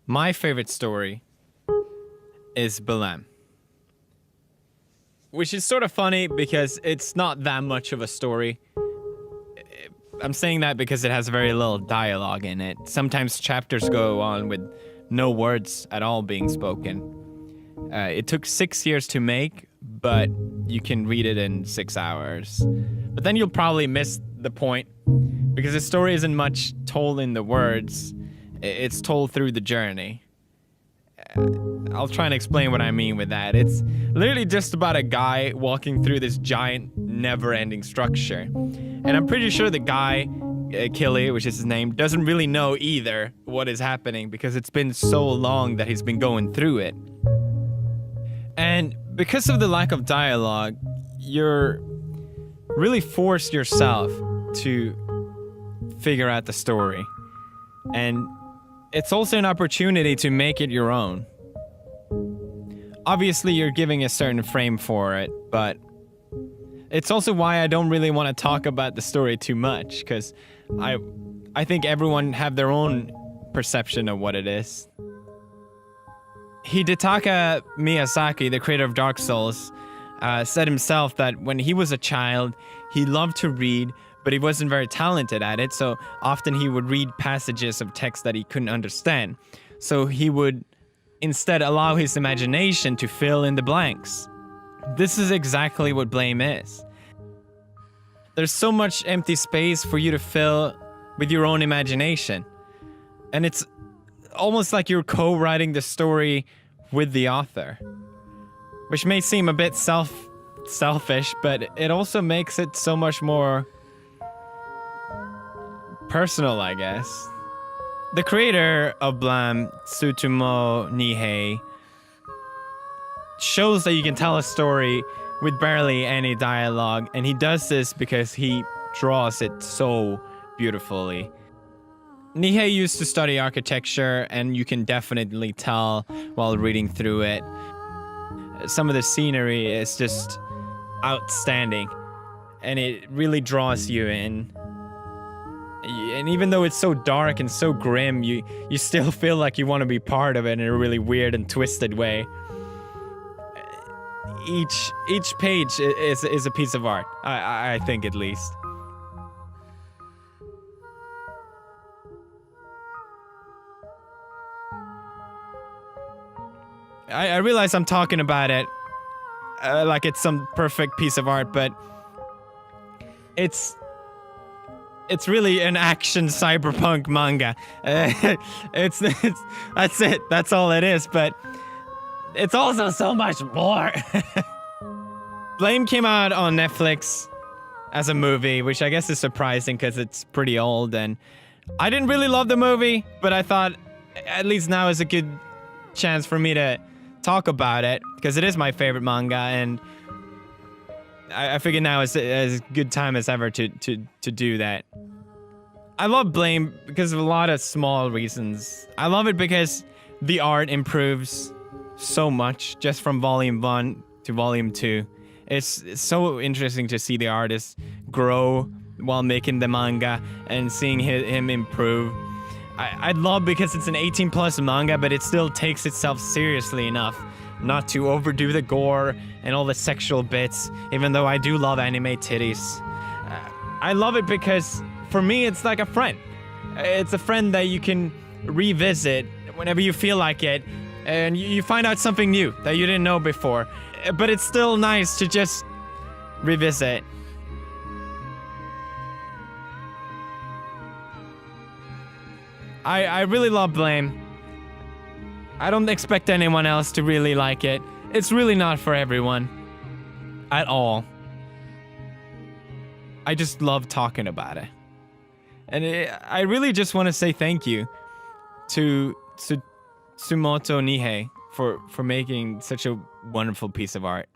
My favorite story is Belem. Which is sort of funny because it's not that much of a story. I'm saying that because it has very little dialogue in it. Sometimes chapters go on with no words at all being spoken. It took 6 years to make, but you can read it in 6 hours. But then you'll probably miss the point because the story isn't much told in the words. It's told through the journey. I'll try and explain what I mean with that. It's literally just about a guy walking through this giant, never-ending structure. And I'm pretty sure the guy, Killy, which is his name, doesn't really know either what is happening because it's been so long that he's been going through it. And because of the lack of dialogue, you're really forced yourself to figure out the story. And it's also an opportunity to make it your own. Obviously, you're giving a certain frame for it, but it's also why I don't really want to talk about the story too much, because I think everyone have their own perception of what it is. Hidetaka Miyazaki, the creator of Dark Souls, said himself that when he was a child, he loved to read, but he wasn't very talented at it, so often he would read passages of text that he couldn't understand. So he would instead allow his imagination to fill in the blanks. This is exactly what Blame is. There's so much empty space for you to fill with your own imagination. And it's almost like you're co-writing the story with the author. Which may seem a bit selfish, but it also makes it so much more personal, I guess. The creator of Blam, Tsutomu Nihei, shows that you can tell a story with barely any dialogue, and he does this because he draws it so beautifully. Nihei used to study architecture, and you can definitely tell while reading through it. Some of the scenery is just outstanding, and it really draws you in. And even though it's so dark and so grim, you still feel like you want to be part of it in a really weird and twisted way. Each page is a piece of art, I think, at least. I realize I'm talking about it like it's some perfect piece of art, but it's really an action cyberpunk manga. It's that's it. That's all it is. But it's also so much more. Blame came out on Netflix as a movie, which I guess is surprising because it's pretty old. And I didn't really love the movie, but I thought at least now is a good chance for me to talk about it because it is my favorite manga, and I figure now is as good time as ever to do that. I love Blame because of a lot of small reasons. I love it because the art improves so much just from volume 1 to volume 2. It's so interesting to see the artist grow while making the manga and seeing him improve. I love because it's an 18+ manga, but it still takes itself seriously enough not to overdo the gore and all the sexual bits, even though I do love anime titties. I love it because, for me, it's like a friend. It's a friend that you can revisit whenever you feel like it, and you find out something new that you didn't know before. But it's still nice to just revisit. I really love Blame. I don't expect anyone else to really like it. It's really not for everyone. At all. I just love talking about it. And I really just want to say thank you to Tsumoto Nihei for making such a wonderful piece of art.